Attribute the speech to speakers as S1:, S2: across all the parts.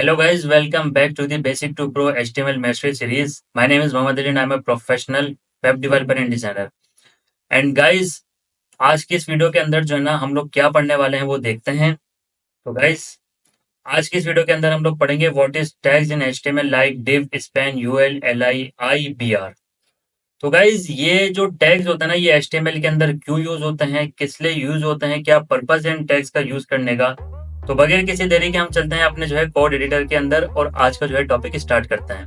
S1: Hello guys, welcome back to the Basic to Pro HTML Mastery series. My name is Mohammad Ali and I'm a professional web developer and designer. And guys, आज की इस video के अंदर जो है ना हम लोग क्या पढ़ने वाले हैं वो देखते हैं. तो guys, आज की इस वीडियो के अंदर हम लोग पढ़ेंगे what is tags in HTML like div, span, ul, li, ibr. तो गाइज ये जो टैग्स होता है ना ये HTML के अंदर क्यों यूज होते हैं, किस लिए यूज होते हैं, क्या पर्पज है इन टैग्स का यूज करने का. तो बगैर किसी देरी के हम चलते हैं अपने जो है कोड एडिटर के अंदर और आज का जो है टॉपिक स्टार्ट करते हैं.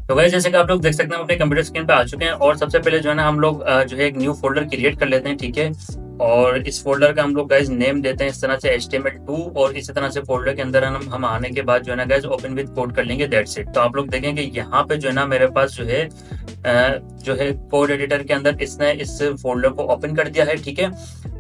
S1: तो गाइस जैसे कि आप लोग देख सकते हैं हम अपने कंप्यूटर स्क्रीन पे आ चुके हैं और सबसे पहले जो है ना हम लोग जो है एक न्यू फोल्डर क्रिएट कर लेते हैं. ठीक है, और इस फोल्डर का हम लोग गाइस नेम देते हैं इस तरह से HTML2 और इसी तरह से फोल्डर के अंदर हम आने के बाद जो है ना गाइस ओपन विद कोड कर लेंगे. That's it. तो आप लोग देखेंगे यहाँ पे जो है ना मेरे पास जो है कोड एडिटर के अंदर इसने इस फोल्डर को ओपन कर दिया है. ठीक है,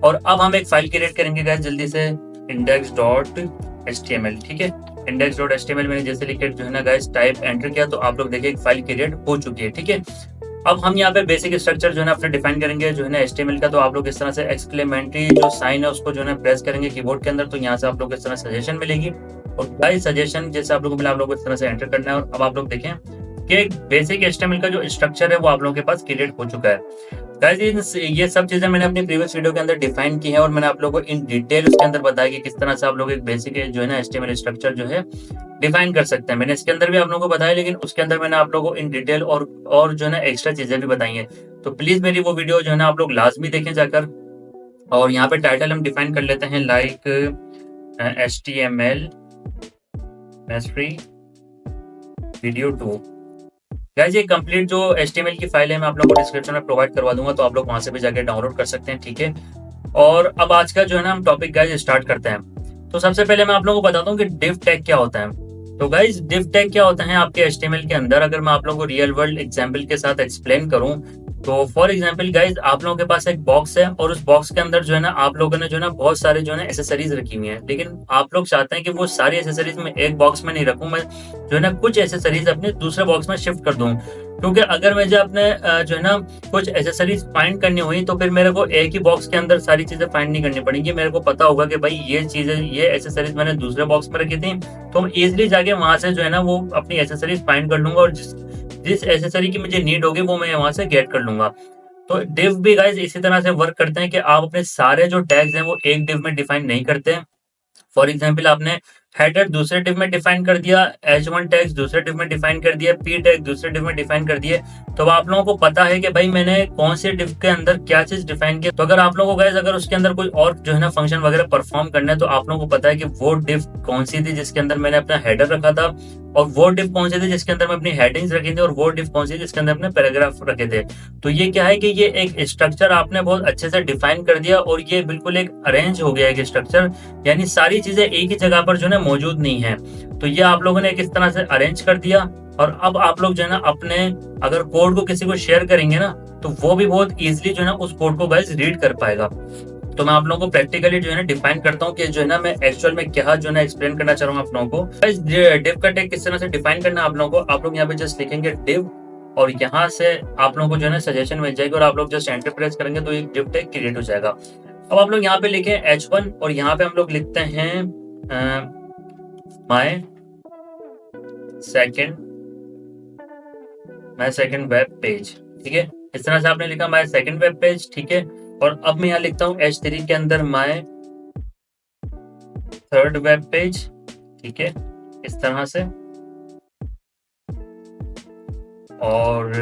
S1: और अब हम एक फाइल क्रिएट करेंगे गाइस जल्दी से, index.html. ठीक है, index.html मैंने जैसे लिखे जो है ना गाइस टाइप एंटर किया तो आप लोग देखिए एक फाइल क्रिएट हो चुकी है. ठीक है, अब हम यहाँ पे बेसिक स्ट्रक्चर जो है ना अपने डिफाइन करेंगे जो है ना HTML का. तो आप लोग इस तरह से एक्सक्लेमेटरी जो साइन है उसको जो है ना प्रेस करेंगे कीबोर्ड के अंदर. तो यहाँ से आप लोग इस तरह सजेशन मिलेगी और गाइस सजेशन जैसे आप लोग को मिला आप लोग इस तरह से एंटर करना है. और अब आप लोग देखें कि बेसिक HTML का जो स्ट्रक्चर है वो आप लोगों के पास क्रिएट हो चुका है. गाइस ये सब चीजें मैंने अपनी प्रीवियस वीडियो के अंदर डिफाइन की है और मैंने आप लोगों को इन डिटेल उसके अंदर बताया कि किस तरह से आप लोग एक बेसिक जो है ना HTML स्ट्रक्चर जो है डिफाइन कर सकते हैं. मैंने इसके अंदर भी आप लोगों को बताया, लेकिन उसके अंदर मैंने आप लोगों को इन डिटेल और जो है ना एक्स्ट्रा चीजें भी बताई हैं. तो प्लीज मेरी वो वीडियो जो है ना आप लोग लाजमी देखें जाकर. और यहाँ पे टाइटल हम डिफाइन कर लेते हैं like HTML Mastery Video 2. Guys ये कंप्लीट जो HTML की फाइल है मैं आप लोगों को डिस्क्रिप्शन में प्रोवाइड करवा दूंगा, तो आप लोग वहां से भी जाके डाउनलोड कर सकते हैं. ठीक है, और अब आज का जो है ना हम टॉपिक गाइस स्टार्ट करते हैं. तो सबसे पहले मैं आप लोगों को बताता हूँ कि div टैग क्या होता है. तो गाइस div टैग क्या होता है आपके HTML के अंदर, अगर मैं आप लोगों को रियल वर्ल्ड एग्जांपल के साथ एक्सप्लेन करूं तो फॉर एग्जांपल गाइस आप लोगों के पास एक बॉक्स है और उस बॉक्स के अंदर जो है ना आप लोगों ने जो है ना बहुत सारे जो है ना एसेसरीज रखी हुई हैं, लेकिन आप लोग चाहते हैं कि वो सारी एसेसरीज में एक बॉक्स में नहीं रखूं, मैं जो है ना कुछ एसेसरीज अपने दूसरे बॉक्स में शिफ्ट कर दूं. क्योंकि अगर मुझे अपने जो है ना कुछ एसेसरीज फाइंड करनी हुई तो फिर मेरे को एक ही बॉक्स के अंदर सारी चीजें फाइंड नहीं करनी पड़ेंगी. मेरे को पता होगा कि भाई ये चीजें ये एसेसरीज मैंने दूसरे बॉक्स में रखी थी, तो हम इजिली जाके वहां से जो है ना वो अपनी एसेसरीज फाइंड कर लूंगा और जिस एसेसरी की मुझे नीड होगी वो मैं वहां से गेट कर लूंगा. तो डिव भी गाइज इसी तरह से वर्क करते हैं कि आप अपने सारे जो टैग्स हैं वो एक डिव में डिफाइन नहीं करते हैं. फॉर एग्जाम्पल आपने हेडर दूसरे डिव में डिफाइन कर दिया, H1 टैग्स दूसरे डिव में डिफाइन कर दिया, P टैग दूसरे डिव में डिफाइन कर दिए, तो आप लोगों को पता है कि भाई मैंने कौन से डिव के अंदर क्या चीज डिफाइन किया. तो अगर आप लोगों को गाइस अगर उसके अंदर कोई और जो है ना फंक्शन वगैरह परफॉर्म करना है तो आप लोगों को पता है कि वो डिव कौन सी थी जिसके अंदर मैंने अपना हेडर रखा था, और वो डिव कौन सी थी जिसके अंदर मैं अपनी हेडिंग्स रखी थी, और वो डिव कौन सी थी जिसके अंदर अपने पैराग्राफ रखे थे. तो ये क्या है कि ये एक स्ट्रक्चर आपने बहुत अच्छे से डिफाइन कर दिया और ये बिल्कुल एक अरेंज हो गया एक स्ट्रक्चर, यानी सारी चीजें एक ही जगह पर जो है मौजूद नहीं है. तो ये आप लोगों ने किस तरह से अरेंज कर दिया. और अब आप लोग जो है ना अपने अगर कोड को किसी को शेयर करेंगे ना तो वो भी बहुत इजीली जो है ना उस कोड को गाइस रीड कर पाएगा. तो मैं आप लोगों को प्रैक्टिकली जो है ना डिफाइन करता हूँ कि जो है ना मैं एक्चुअल में क्या जो है ना एक्सप्लेन करना चाह रहा हूँ आप लोगों को. गाइस डिव का टैग किस तरह से डिफाइन करना आप लोगों को, आप लोग यहाँ पे जस्ट लिखेंगे डिव और यहाँ से आप लोगों को जो है ना सजेशन मिल जाएगी और आप लोग जस्ट एंटर प्रेस करेंगे तो एक डिव टैग क्रिएट हो जाएगा. अब आप लोग यहाँ पे लिखे H1 और यहाँ पे हम लोग लिखते हैं माय सेकंड वेब पेज. ठीक है, इस तरह से आपने लिखा माय सेकंड वेब पेज. ठीक है, और अब मैं यहाँ लिखता हूँ H3 के अंदर माय थर्ड वेब पेज. ठीक है, इस तरह से. और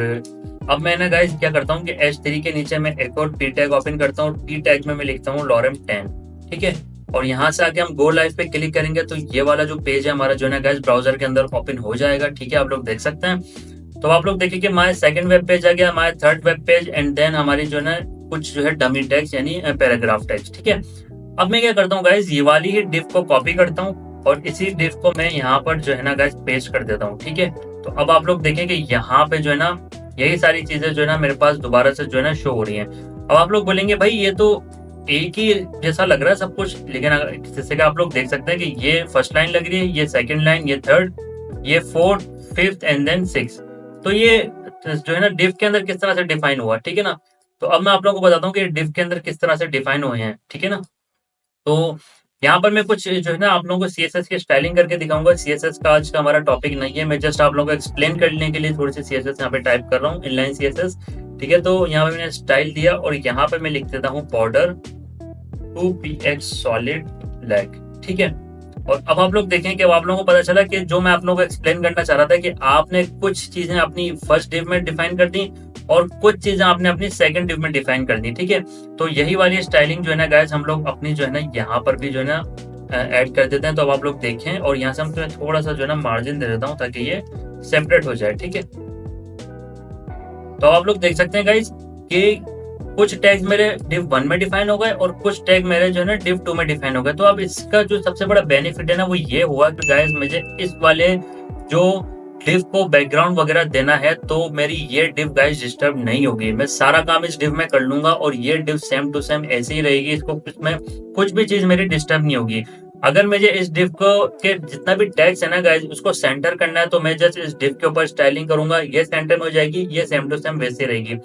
S1: अब मैं ना गाइस क्या करता हूँ कि H3 के नीचे मैं एक और P टैग ओपन करता हूँ. P टैग में मैं लिखता हूँ lorem 10. ठीक है, और यहाँ से आके हम गो लाइव पे क्लिक करेंगे तो ये वाला जो पेज है हमारा जो है ना गाइस ब्राउजर के अंदर ओपन हो जाएगा. ठीक है, आप लोग देख सकते हैं. तो आप लोग देखिए कि माय सेकंड वेब पेज आ गया, my third web page, and then हमारी जो है ना कुछ जो है डमी टैग्स यानी पैराग्राफ टैग्स. ठीक है, अब मैं क्या करता हूँ गाइस ये वाली ही डिव को कॉपी करता हूँ और इसी डिव को मैं यहाँ पर जो है ना गाइस पेस्ट कर देता हूँ. ठीक है, तो अब आप लोग देखें कि यहाँ पे जो है ना यही सारी चीजें जो है ना मेरे पास दोबारा से जो है ना शो हो रही हैं. अब आप लोग बोलेंगे भाई ये तो एक ही जैसा लग रहा है सब कुछ, लेकिन जैसे कि आप लोग देख सकते हैं कि ये फर्स्ट लाइन लग रही है, ये सेकंड लाइन, ये थर्ड, ये fourth, fifth and then six. तो ये जो है ना div के अंदर किस तरह से डिफाइन हुआ, ठीक है ना। तो अब मैं आप लोगों को बताता हूँ कि div के अंदर किस तरह से डिफाइन हुए हैं, ठीक है ना। तो यहाँ पर मैं कुछ जो है ना आप लोगों को सीएसएस की स्टाइलिंग करके दिखाऊंगा। सीएसएस का आज का हमारा टॉपिक नहीं है, मैं जस्ट आप लोगों को एक्सप्लेन करने के लिए थोड़ी सी सीएसएस यहाँ पे टाइप कर रहा हूँ, इनलाइन सीएसएस, ठीक है। तो यहाँ पे मैंने स्टाइल दिया और यहाँ पे मैं लिख देता हूँ बॉर्डर 2px सॉलिड ब्लैक, ठीक है। और अब आप लोग देखें कि अब आप लोगों को पता चला कि जो मैं आप लोगों को एक्सप्लेन करना चाह रहा था कि आपने कुछ चीजें अपनी फर्स्ट डिव में डिफाइन कर दी और कुछ चीजें आपने अपनी सेकंड डिव में डिफाइन कर दी, ठीक है। तो यही वाली स्टाइलिंग जो है ना गाइस हम लोग अपनी जो है ना यहाँ पर भी जो है ना ऐड कर देते हैं। तो अब आप लोग देखें और यहाँ से हम थोड़ा सा जो है ना मार्जिन दे देता हूँ ताकि ये सेपरेट हो जाए, ठीक है। तो आप लोग देख सकते हैं गाइस कि कुछ टैग मेरे div 1 में डिफाइन हो गए और कुछ टैग मेरे जो है ना div 2 में डिफाइन हो गए। तो अब इसका जो सबसे बड़ा बेनिफिट है ना वो ये हुआ कि गाइस मुझे इस वाले जो div को बैकग्राउंड वगैरह देना है तो मेरी ये div गाइस डिस्टर्ब नहीं होगी। मैं सारा काम इस div में कर लूंगा और ये div सेम टू सेम ऐसे ही रहेगी, इसको इसमें कुछ भी चीज मेरी डिस्टर्ब नहीं होगी। अगर मुझे इस div को के जितना भी टैग्स है ना गाइस उसको सेंटर करना है तो मैं जस्ट इस div के ऊपर स्टाइलिंग करूंगा, ये सेंटर में हो जाएगी, ये सेम टू सेम वैसे रहेगी।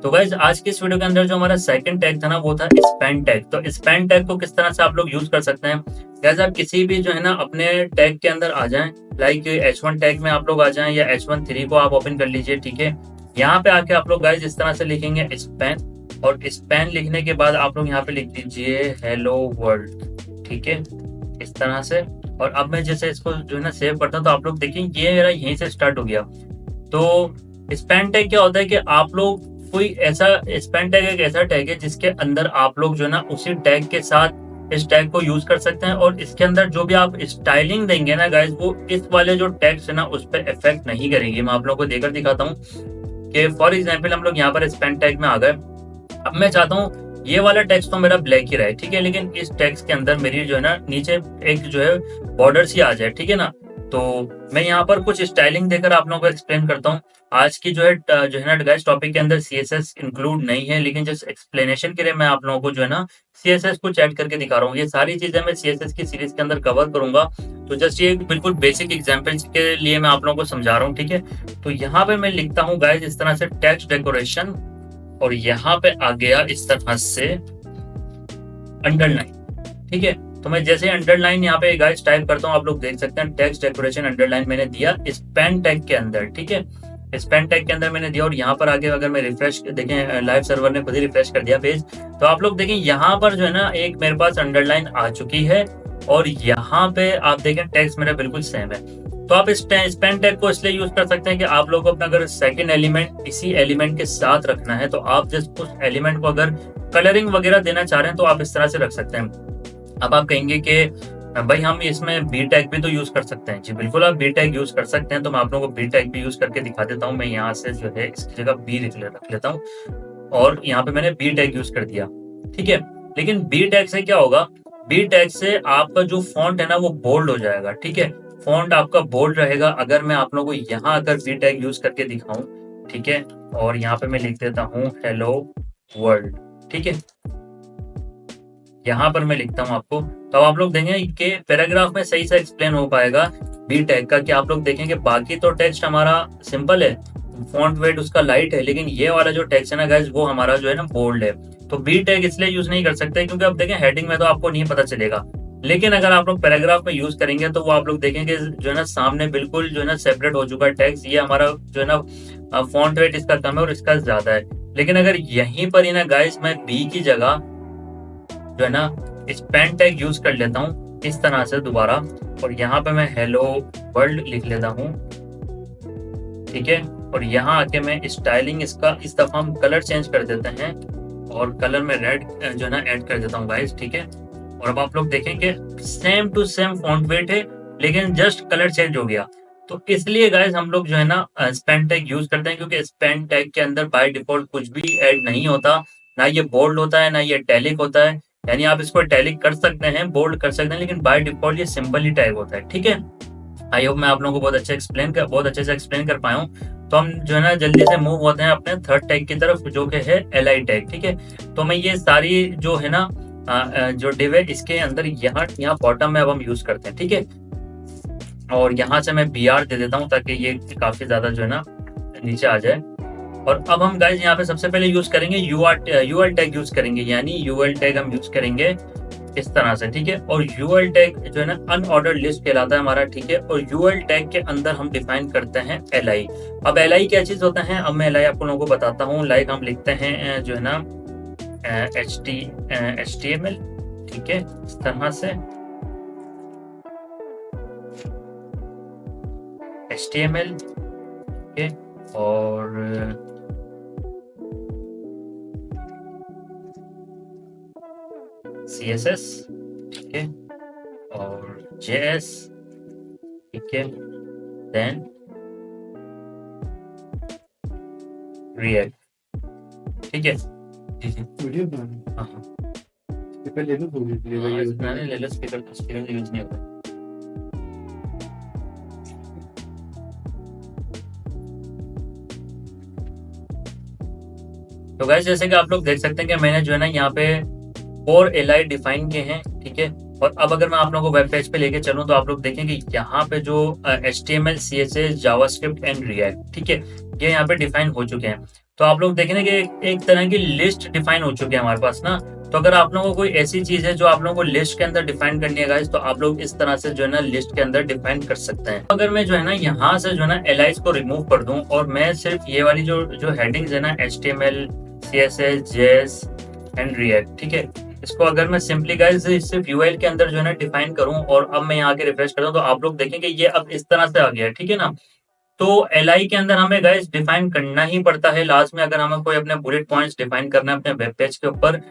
S1: तो गाइज आज की इस वीडियो के अंदर जो हमारा सेकंड टैग था ना वो था स्पैन टैग। तो स्पैन टैग को किस तरह से आप लोग यूज कर सकते हैं, गाइज आप किसी भी जो है ना अपने टैग के अंदर आ जाएं, लाइक H1 टैग में आप लोग आ जाएं या H13 को आप ओपन कर लीजिए, ठीक है। यहाँ पे आके आप लोग गाइज इस तरह से लिखेंगे स्पैन और स्पैन लिखने के बाद आप लोग यहाँ पे लिख दीजिए हेलो वर्ल्ड, ठीक है, इस तरह से। और अब मैं जैसे इसको जो है ना सेव करता हूँ तो आप लोग देखिए ये मेरा यहीं से स्टार्ट हो गया। तो स्पैन टैग क्या होता है कि आप लोग कोई ऐसा स्पैन टैग एक ऐसा टैग है जिसके अंदर आप लोग जो है ना उसी टैग के साथ इस टैग को यूज कर सकते हैं और इसके अंदर जो भी आप स्टाइलिंग देंगे ना गाइस वो इस वाले जो टैग्स है ना उस पर इफेक्ट नहीं करेंगे। मैं आप लोगों को देकर दिखाता हूँ कि फॉर एग्जाम्पल हम लोग यहाँ पर स्पैन टैग में आ गए। अब मैं चाहता हूँ ये वाला टेक्स्ट तो मेरा ब्लैक ही रहे, ठीक है, लेकिन इस टेक्स्ट के अंदर मेरी जो है ना नीचे एक जो है बॉर्डर सी आ जाए, ठीक है ना। तो मैं यहाँ पर कुछ स्टाइलिंग देकर आप लोगों को एक्सप्लेन करता हूँ। आज की जो है ना गाइस टॉपिक के अंदर सीएसएस इंक्लूड नहीं है, लेकिन जस्ट एक्सप्लेनेशन के लिए मैं आप लोगों को जो है ना सीएसएस कुछ ऐड करके दिखा रहा हूँ। ये सारी चीजें मैं सीएसएस की सीरीज के अंदर कवर करूंगा। तो जस्ट ये बिल्कुल बेसिक एग्जाम्पल्स के लिए मैं आप लोगों को समझा रहा हूँ, ठीक है। तो यहाँ पे मैं लिखता हूँ गाइस इस तरह से टेक्स्ट डेकोरेशन और यहाँ पे आ गया इस तरह से अंडरलाइन, ठीक है। तो मैं जैसे अंडरलाइन यहाँ पे गाइस टाइप करता हूँ आप लोग देख सकते हैं टेक्स्ट डेकोरेशन अंडरलाइन मैंने दिया स्पैन टैग के अंदर, ठीक है, स्पैन टैग के अंदर मैंने दिया। और यहाँ पर आगे अगर मैं रिफ्रेश देखें लाइव सर्वर ने खुद ही रिफ्रेश कर दिया पेज, तो आप लोग देखें यहाँ पर जो है ना एक मेरे पास अंडरलाइन आ चुकी है और यहाँ पे आप देखें टेक्स्ट मेरा बिल्कुल सेम है। तो आप इस स्पैन टैग को इसलिए यूज कर सकते हैं कि आप लोग को अपना अगर सेकंड एलिमेंट इसी एलिमेंट के साथ रखना है तो आप जस्ट उस एलिमेंट को अगर कलरिंग वगैरह देना चाह रहे हैं तो आप इस तरह से रख सकते हैं। अब आप कहेंगे कि भाई हम इसमें बी टैग भी तो यूज कर सकते हैं। जी बिल्कुल आप बी टैग यूज कर सकते हैं। तो मैं आप लोगों को बी टैग भी यूज करके दिखा देता हूँ। मैं यहाँ से जो है इसकी जगह बी रख लेता हूँ और यहाँ पे मैंने बी टैग यूज कर दिया, ठीक है। लेकिन बी टैग से क्या होगा, बी टैग से आपका जो फॉन्ट है ना वो बोल्ड हो जाएगा, ठीक है, फॉन्ट आपका बोल्ड रहेगा। अगर मैं आप लोगों को यहाँ अगर बी टैग यूज करके दिखाऊं, ठीक है, और यहाँ पे मैं लिख देता हूँ हेलो वर्ल्ड, ठीक है, यहाँ पर मैं लिखता हूँ आपको, तो आप लोग देखेंगे कि पैराग्राफ में सही से एक्सप्लेन हो पाएगा बी टैग का। कि आप लोग देखेंगे बाकी तो टेक्स्ट हमारा सिंपल है, फॉन्ट वेट उसका लाइट है, लेकिन ये वाला जो टेक्स्ट है ना गाइस वो हमारा जो है ना बोल्ड है। तो बी टैग इसलिए यूज नहीं कर सकते क्योंकि आप देखें हेडिंग में तो आपको नहीं पता चलेगा, लेकिन अगर आप लोग पैराग्राफ में यूज करेंगे तो वो आप लोग देखेंगे जो है ना सामने बिल्कुल जो है ना सेपरेट हो चुका है टेक्स्ट। ये हमारा जो है ना फॉन्ट वेट इसका कम है और इसका ज्यादा है। लेकिन अगर यहीं पर ही ना गाइस मैं बी की जगह जो है ना स्पैन टैग यूज कर लेता हूँ इस तरह से दोबारा, और यहाँ पे मैं हेलो वर्ल्ड लिख लेता हूँ, ठीक है। और यहाँ आके मैं स्टाइलिंग इसका इस दफा हम कलर चेंज कर देते हैं और कलर में रेड जो है ना ऐड कर देता हूँ गाइस, ठीक है। और अब आप लोग देखेंगे same to same font weight है लेकिन जस्ट कलर चेंज हो गया। तो इसलिए गाइस हम लोग जो है ना स्पैन टैग यूज करते हैं क्योंकि स्पैन टैग के अंदर बाय डिफॉल्ट कुछ भी ऐड नहीं होता, ना ये बोल्ड होता है ना ये इटैलिक होता है। यानी आप इसको इटैलिक कर सकते हैं, बोल्ड कर सकते हैं, लेकिन बाय डिफॉल्ट ये सिंपल ही टैग होता है, ठीक है। आई होप मैं आप लोगों को बहुत अच्छे से एक्सप्लेन कर पाया हूँ। तो हम जो है ना जल्दी से मूव होते हैं अपने थर्ड टैग की तरफ जो कि है एलआई टैग, ठीक है। तो मैं ये सारी जो है ना जो डिव है इसके अंदर यहाँ बॉटम में अब हम यूज करते हैं, ठीक है। और यहाँ से मैं BR दे देता हूँ ताकि ये काफी ज्यादा जो है ना नीचे आ जाए। और अब हम गाइज यहाँ पे सबसे पहले यूज करेंगे यूएल टैग यूज करेंगे, यानी यूएल टैग हम यूज करेंगे इस तरह से, ठीक है। और यूएल टैग जो है ना अनऑर्डर्ड लिस्ट कहलाता है हमारा, ठीक है। और यूएल टैग के अंदर हम डिफाइन करते हैं LI। अब LI क्या चीज होता है, अब मैं LI आपको लोगों को बताता हूँ। लाइक हम लिखते हैं जो है ना HTML, ठीक है, इस तरह से HTML, ठीक है। और CSS, ठीक है, और JS, ठीक है, देन React, ठीक है।
S2: वीडियो बनाना,
S1: हाँ,
S2: स्पीकर ले लो,
S1: मैंने ले लो स्पीकर, स्पीकर यूज नहीं होता। तो गाइस जैसे कि आप लोग देख सकते हैं कि मैंने जो है ना यहाँ पे 4 LI डिफाइन किए हैं, ठीक है। और अब अगर मैं आप लोगों को वेब पेज पे लेके चलूं तो आप लोग देखेंगे यहाँ पे जो HTML, CSS, JavaScript and react, ठीक है, ये यहाँ पे डिफाइन हो चुके हैं। तो आप लोग देखेंगे कि एक तरह की लिस्ट डिफाइन हो चुकी है हमारे पास ना। तो अगर आप लोगों को कोई ऐसी चीज है जो आप लोगों को लिस्ट के अंदर डिफाइन करनी है गाइस, तो आप लोग इस तरह से जो है ना लिस्ट के अंदर डिफाइन कर सकते हैं। अगर मैं जो है ना यहाँ से जो है ना LIs को रिमूव कर दूं और मैं सिर्फ ये वाली जो हेडिंग्स है ना HTML, CSS, JS and react, ठीक है, इसको अगर मैं सिंपली गाइस सिर्फ यूएल के अंदर जो है ना डिफाइन करूं और अब मैं यहाँ के रिफ्रेश करता हूं तो आप लोग देखेंगे ये अब इस तरह से आ गया, ठीक है ना। तो LI के अंदर हमें गाइस डिफाइन करना ही पड़ता है लास्ट में, अगर हमें कोई अपने बुलेट पॉइंट्स डिफाइन करना है अपने वेब पेज के ऊपर।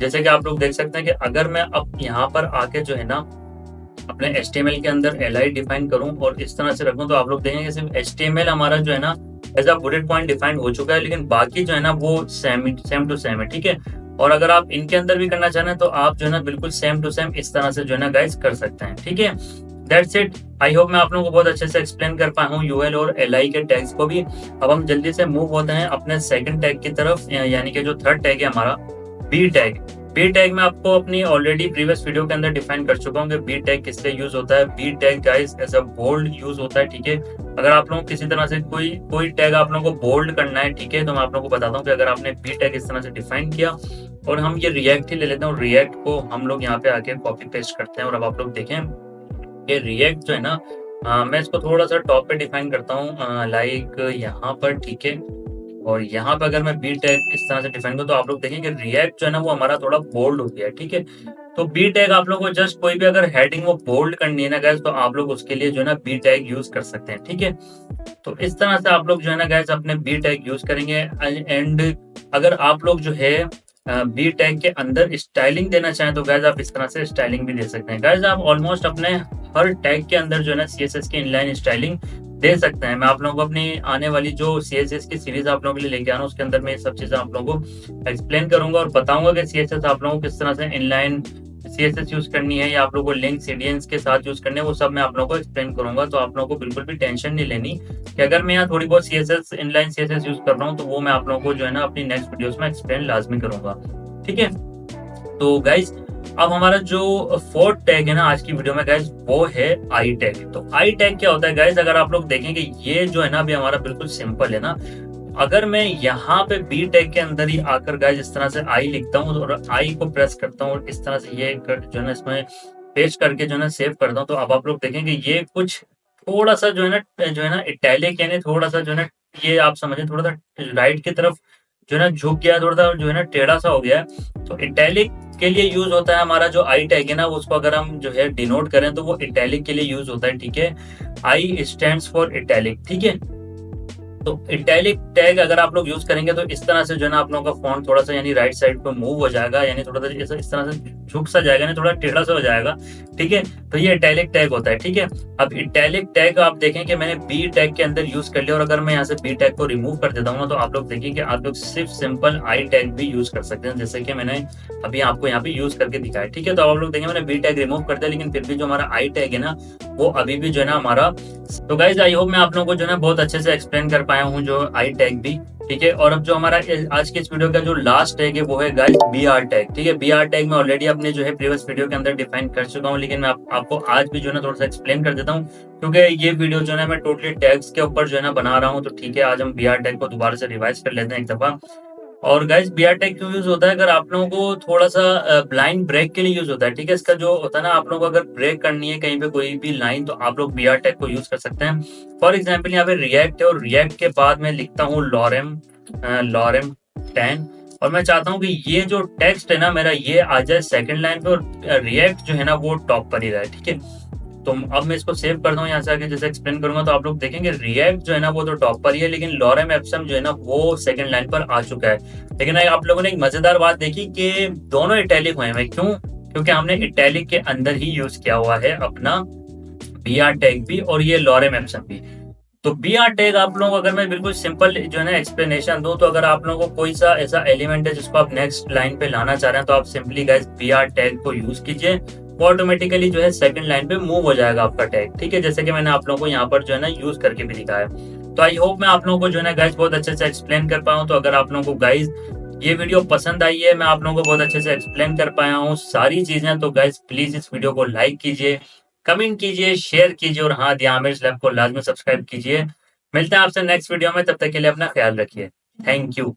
S1: जैसे कि आप लोग देख सकते हैं कि अगर मैं अब यहाँ पर आके जो है ना अपने HTML के अंदर LI डिफाइन करूं और इस तरह से रखूं, तो आप लोग देखेंगे सिर्फ HTML हमारा जो है ना as a bullet point define हो चुका है, लेकिन बाकी जो है ना वो सेम टू सेम है, ठीक है। और अगर आप इनके अंदर भी करना चाह रहे हैं तो आप जो है ना बिल्कुल सेम टू सेम इस तरह से जो है ना गाइस कर सकते हैं, ठीक है। That's it. आई होप मैं आप लोगों को बहुत अच्छे से एक्सप्लेन कर पाया हूँ यूएल और LI के टैग्स को भी। अब हम जल्दी से मूव होते हैं अपने सेकंड टैग की तरफ, यानी कि जो थर्ड टैग है हमारा बी टैग। बी टैग मैं आपको अपनी ऑलरेडी प्रीवियस वीडियो के अंदर डिफाइन कर चुका हूँ कि बी टैग किससे यूज होता है। B tag guys as a bold use होता है, ठीक है। अगर आप लोगों को किसी तरह से कोई टैग आप लोगों को बोल्ड करना है, ठीक है, तो मैं आप लोगों को बताता हूँ कि अगर आपने बी टैग इस तरह से डिफाइन किया और हम ये रिएक्ट ही ले लेते हैं और रिएक्ट को हम लोग यहाँ पे आके कॉपी पेस्ट करते हैं और अब आप लोग देखें कि रिएक्ट जो है ना मैं इसको थोड़ा सा टॉप पे डिफाइन करता हूँ लाइक यहाँ पर, ठीक है। और यहाँ पे अगर मैं बी टैग इस तरह से डिफाइन करूँ तो आप लोग देखेंगे रिएक्ट जो है ना वो हमारा थोड़ा बोल्ड हो गया है, ठीक है। तो बी टैग आप लोगों को जस्ट कोई भी अगर हेडिंग वो बोल्ड करनी है ना गैस, तो आप लोग उसके लिए जो है ना बी टैग यूज कर सकते हैं, ठीक है। तो इस तरह से आप लोग जो है ना गैस अपने बी टैग यूज करेंगे। एंड अगर आप लोग जो है बी टैग के अंदर स्टाइलिंग देना चाहें तो गैस आप इस तरह से स्टाइलिंग भी दे सकते हैं। गैस आप ऑलमोस्ट अपने हर टैग के अंदर जो है ना CSS की इनलाइन स्टाइलिंग दे सकते हैं। मैं आप लोगों को अपनी आने वाली जो CSS की सीरीज आप लोगों के लिए लेके आ रहा हूँ उसके अंदर मैं ये सब चीजें आप लोगों को एक्सप्लेन करूंगा और बताऊंगा कि CSS आप लोगों को किस तरह से इनलाइन CSS यूज करनी है या आप लोगों को लिंक CDNs के साथ यूज करने है, वो सब मैं आप लोगों को एक्सप्लेन करूंगा। तो आप लोगों को बिल्कुल भी टेंशन नहीं लेनी कि अगर मैं यहाँ थोड़ी बहुत CSS इनलाइन CSS यूज कर रहा हूँ तो वो मैं आप लोगों को जो है ना अपनी नेक्स्ट वीडियोस में एक्सप्लेन लाजमी करूंगा, ठीक है। तो गाइज अब हमारा जो फोर्थ टैग है ना आज की वीडियो में गाइज वो है आई टैग। तो आई टैग क्या होता है गाइज, अगर आप लोग देखेंगे ये जो है ना अभी हमारा बिल्कुल सिंपल है ना। अगर मैं यहाँ पे बी टैग के अंदर ही आकर गाइज इस तरह से आई लिखता हूँ और आई को प्रेस करता हूँ और इस तरह से ये जो है ना इसमें पेस्ट करके जो है ना सेव करता हूँ, तो अब आप लोग देखेंगे ये कुछ थोड़ा सा जो है ना इटैलिक यानी थोड़ा सा जो है ना ये आप समझे थोड़ा सा राइट की तरफ जो है ना झुक गया, थोड़ा सा जो है ना टेढ़ा सा हो गया है। तो इटैलिक के लिए यूज होता है हमारा जो आई टैग है ना, उसको अगर हम जो है डिनोट करें तो वो इटैलिक के लिए यूज होता है, ठीक है। आई स्टैंड्स फॉर इटैलिक, ठीक है। तो इटैलिक टैग अगर आप लोग यूज करेंगे तो इस तरह से जो है ना आप लोगों का फॉन्ट थोड़ा सा यानी राइट साइड पे मूव हो जाएगा, यानी थोड़ा सा इस तरह से झुक सा जाएगा, थोड़ा टेढ़ा सा हो जाएगा, ठीक है। तो ये इटैलिक टैग होता है, ठीक है। अब इटैलिक टैग आप देखें कि मैंने बी टैग के अंदर यूज कर लिया और अगर मैं यहाँ से बी टैग को रिमूव कर देता हूँ ना तो आप लोग देखेंगे आप लोग सिर्फ सिंपल आई टैग भी यूज कर सकते हैं, जैसे कि मैंने अभी आपको यहाँ पे यूज करके दिखाया, ठीक है। तो आप लोग देखेंगे मैंने बी टैग रिमूव कर दिया लेकिन फिर भी जो हमारा आई टैग है ना वो अभी भी जो है ना हमारा। तो गाइज आई होप मैं आप लोगों को जो है ना बहुत अच्छे से एक्सप्लेन कर पाया हूँ जो आई टैग भी। ठीक है। और अब जो हमारा आज के इस वीडियो का जो लास्ट टैग है वो है गाइस BR टैग। ठीक है, BR टैग मैं ऑलरेडी अपने जो है प्रीवियस वीडियो के अंदर डिफाइन कर चुका हूँ, लेकिन मैं आपको आज भी जो है ना थोड़ा सा एक्सप्लेन कर देता हूँ, क्योंकि ये वीडियो जो है ना मैं टोटली टैग्स के ऊपर जो है ना बना रहा हूँ। तो ठीक है, आज हम BR टैग को दोबारा से रिवाइज कर लेते हैं एक दफा। और गाइस BR टैग क्यों यूज होता है, अगर आप लोगों को थोड़ा सा ब्लाइंड ब्रेक के लिए यूज होता है। ठीक है, इसका जो होता है ना, आप लोगों को अगर ब्रेक करनी है कहीं पे कोई भी लाइन, तो आप लोग BR टैग को यूज कर सकते हैं। फॉर एग्जाम्पल यहाँ पे रिएक्ट है और रिएक्ट के बाद मैं लिखता हूँ लॉरेम लॉरेम 10, और मैं चाहता हूँ कि ये जो टेक्स्ट है ना मेरा ये आ जाए सेकंड लाइन पे, और रिएक्ट जो है ना वो टॉप पर ही रहे। ठीक है, तो अब मैं इसको सेव करता हूँ, यहाँ से आगे जैसे एक्सप्लेन करूंगा तो आप लोग देखेंगे रिएक्ट जो है ना वो तो टॉप पर ही है, लेकिन लॉरेम एप्सम जो है ना वो सेकंड लाइन पर आ चुका है। लेकिन आप लोगों ने एक मजेदार बात देखी कि दोनों इटैलिक हुए हैं। क्यों? क्योंकि हमने इटैलिक के अंदर ही यूज किया हुआ है अपना BR टैग भी और ये लॉरेम एप्सम भी। तो BR टैग आप लोगों को अगर मैं बिल्कुल सिंपल जो है ना एक्सप्लेनेशन दूं, तो अगर आप लोगों को कोई सा ऐसा एलिमेंट है जिसको आप नेक्स्ट लाइन पे लाना चाह रहे हैं, तो आप सिंपली गाइस BR टैग को यूज कीजिए, वो ऑटोमेटिकली जो है सेकंड लाइन पे मूव हो जाएगा आपका टैग। ठीक है, जैसे कि मैंने आप लोगों को यहाँ पर जो है ना यूज करके भी दिखाया है। तो आई होप मैं आप लोगों को जो है ना गाइस बहुत अच्छे से एक्सप्लेन कर पाया हूँ। तो अगर आप लोगों को गाइस ये वीडियो पसंद आई है, मैं आप लोगों को बहुत अच्छे से एक्सप्लेन कर पाया हूँ सारी चीजें, तो गाइस प्लीज इस वीडियो को लाइक कीजिए, कमेंट कीजिए, शेयर कीजिए, और हाँ दी आमिर लैब को लाजमी सब्सक्राइब कीजिए। मिलते हैं आपसे नेक्स्ट वीडियो में, तब तक के लिए अपना ख्याल रखिए। Thank you.